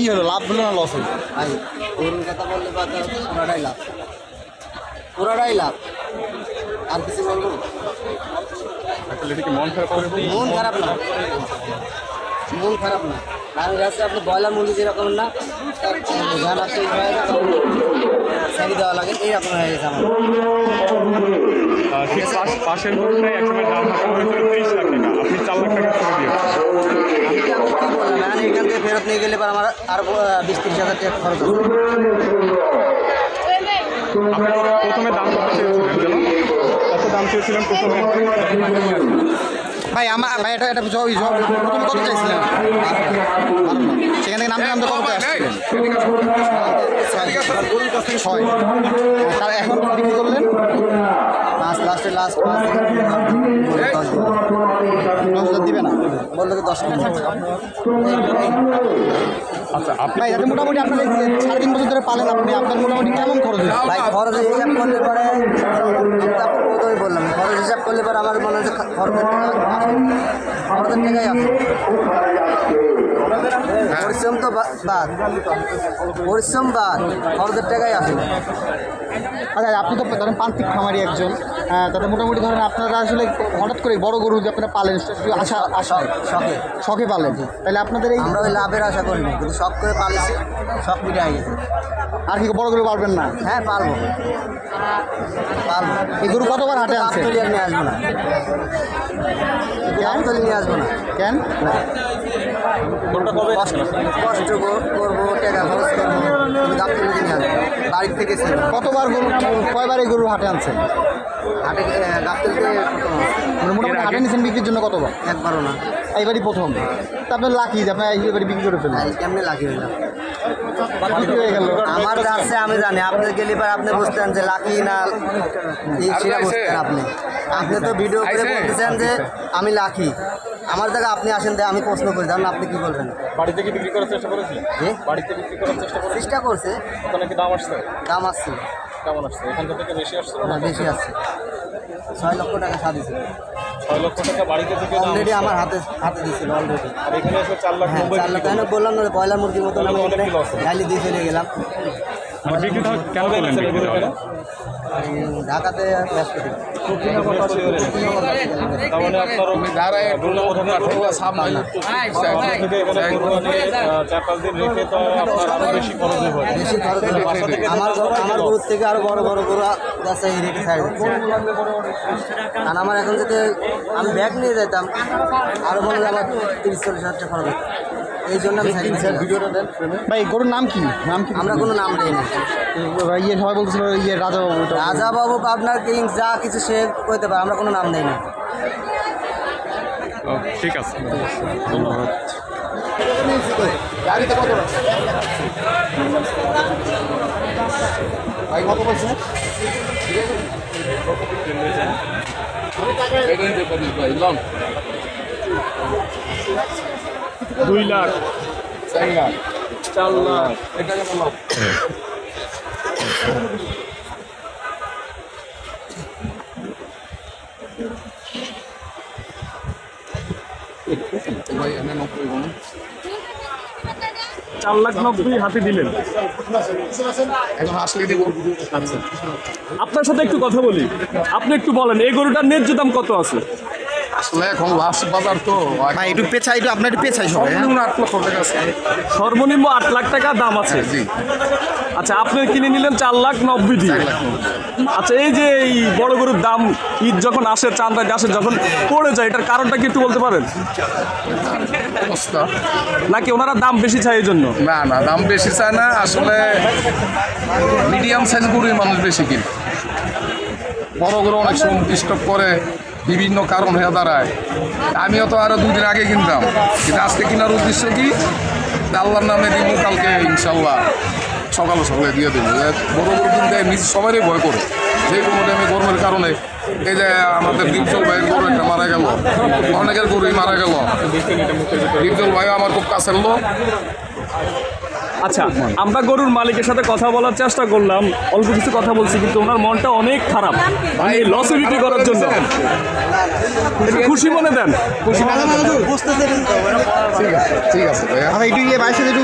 কি হলো, লাভ হলো না লস হলো? ভাই গরুর কথা বললে কথা পুরাটাই লাভ, পুরাটাই লাভ। আর কিছু বলবো? মন খারাপ করে? মন খারাপ না, মন খারাপ না। কারণ হচ্ছে আপনি ব্রয়লার মুরগি যেরকম না ধান আসতে সারি দেওয়া লাগে, এইরকম হয়ে গেছে আমার। ঠিক পাশের গরুটাই একসময় দাম রাখা হয়েছিল 30 লাখ টাকা, আপনি 4 লাখ টাকা ছেড়ে দিয়েছেন। আমি কি বললাম, আমি এখান থেকে ফেরত নিয়ে গেলে পর আমার আরো 20-30 হাজার টাকা খরচ হবে। আপনি প্রথমে দাম কত চেয়েছিলেন যেন? কত দাম চেয়েছিলেন প্রথমে? ভাই ভাই এটা প্রথমে কত চাইছিলেন? সেখান থেকে নামতে নামতে কত আসছিলেন? 6। তার এখন বিক্রি করলেন 5, লাস্টে লাস্ট 5 দিবে না, বললো কি 10 টাকা। আচ্ছা, আপনি ভাই যাতে মোটামুটি আপনার 3.5 বছর ধরে পালেন, আপনি আপনার মোটামুটি কেমন খরচ হয়েছে? ভাই খরচ হিসাব করলে পরে প্রথমেই বললাম, খরচ হিসাব করলে পরে আমার মনে হচ্ছে খরচের টাকাই আছে। পরিশ্রম তো বাদ, পরিশ্রম বাদ, খরচের টাকাই আসে। আচ্ছা, আপনি তো ধরেন প্রান্তিক খামারি একজন, তাতে মোটামুটি ধরেন আপনারা আসলে হঠাৎ করে বড় গরু যে আপনারা পালেন শখে শখে পালেন, তাহলে আপনাদের এই আমরা ওই লাভের আশা করিনি, কিন্তু শখ করে পালিয়েছি, শখ মিটে গেছে। আর কি বড় গরু পারবেন না? হ্যাঁ পারবো, পারবো। এই গরু কতবার হাটে আছে? গাবতলি আর নিয়ে আসবো না, গাবতলি নিয়ে আসবো না। কেন? কষ্ট করবো, টাকা খরচ করবো, গাবতলি নিয়ে আসবো বাড়ির থেকে। কতবার গরু, কয়বার এই গরু হাটে আনছেন? হাটে গাবতলিতে মোটামুটি হাটে নিয়েছেন বিক্রির জন্য কতবার? একবারও না। এইবারই প্রথম। তা আপনার লাকি যে আপনার এইবারই বিক্রি করে ফেললেন, কেমনি লাকি হইলাম? বিক্রি হয়ে গেল। আমার কাছে আমি জানি, আপনি গেলে পর আপনি বুঝতেন যে লাকি না সেটা বুঝতেন। আপনি তো ভিডিও করে বলতেছেন যে আমি লাকি, আমার জায়গায় আপনি আসেন যে আমি প্রশ্ন করি, জানেন আপনি কি বলবেন? বাড়ি থেকে বিক্রি করার চেষ্টা করেছিলেন? বাড়িতে বিক্রি করার চেষ্টা করছে, ওখানে কি দাম আসছে? দাম আসছে, কেমন আসছে? এখান থেকে বেশি আসছে না বেশি আসছে। 6 লক্ষ টাকা সাদিয়েছে, 6 লক্ষ টাকা বাড়িতে থেকে অলরেডি আমার হাতে দিয়েছিল অলরেডি। আর এখানে এসে 4 লাখ হ্যাঁ 4 লাখ। আমি বললাম না ব্রয়লার মুরগির মতন আমি গালি দিয়ে চলে গেলাম। বিক্রিটা কেন করলেন? ঢাকাতে ব্যস্ত ছিল। বেশি খরচ আমার গরুর থেকে আরো বড় বড় গরু যাচ্ছে এই রেটে ছাড়ে দিচ্ছে। কারণ আমার এখন যদি আমি ব্যাগ নিয়ে যেতাম আরো মনে হয় আমার 30-40 হাজার টাকা খরচ হতো। এই জন্য আমি ভিডিওটা দেন। ভাই গরুর নাম কি? আমরা কোনো নাম দিই না। ইয়ে সবাই বলছিল ইয়ে রাজাবাবু। রাজাবাবু, আপনার কিং, যা কিছু সে করতে পারে, আমরা কোনো নাম দিই না। ঠিক আছে, ধন্যবাদ। গাড়িতে কত ভাই কত বলছে? 2 লাখ, 4 লাখ। চার লাখ 90 হাতে দিলেন, এখন আসলে দেবো। আচ্ছা, আপনার সাথে একটু কথা বলি। আপনি একটু বলেন এই গরুটার ন্যায্য দাম কত আছে? আসলে এখন লাস্ট বাজার তো ভাই একটু পেছাই, একটু আপনার একটু পেছাই সবাই। 8 লক্ষ টাকা আছে। সর্বনিম্ন 8 লাখ টাকা দাম আছে। জি। আচ্ছা, আপনি কিনে নিলেন 4 লাখ 90 দিয়ে। আচ্ছা, এই যে এই বড় গরুর দাম ঈদ যখন আসে, চাঁদায় আসে যখন পড়ে যায়, এটার কারণটা কি একটু বলতে পারেন? অবস্থা নাকি ওনারা দাম বেশি চায় এই জন্য? না দাম বেশি চায় না, আসলে মিডিয়াম সাইজ গরুই মানুষ বেশি কিনে। বড় গরু অনেক সময় স্টক করে, বিভিন্ন কারণ হয়ে দাঁড়ায়। আমিও তো আরো 2 দিন আগে কিনতাম, কিন্তু আজকে কেনার উদ্দেশ্য কি, আল্লাহর নামে দিব, কালকে ইনশাল্লাহ সকালে দিয়ে দেবো। বড় গরু কিনতে নিজে সবারই ভয় করে, যে কোনো টাইমে গরমের কারণে। এই যে আমাদের দীপজল ভাইয়ের গরু একটা মারা গেল, অনেকের গরুই মারা গেল। দীপজল ভাই আমার খুব কাছের লোক। আচ্ছা, আমরা গরুর মালিকের সাথে কথা বলার চেষ্টা করলাম, অল্প কিছু কথা বলছি, কিন্তু ওনার মনটা অনেক খারাপ ভাই লসে বিক্রি করার জন্য। খুশি মনে দেন, খুশি মনে দেন। ঠিক আছে ভাইয়া। একটু ইয়ে বাইশে একটু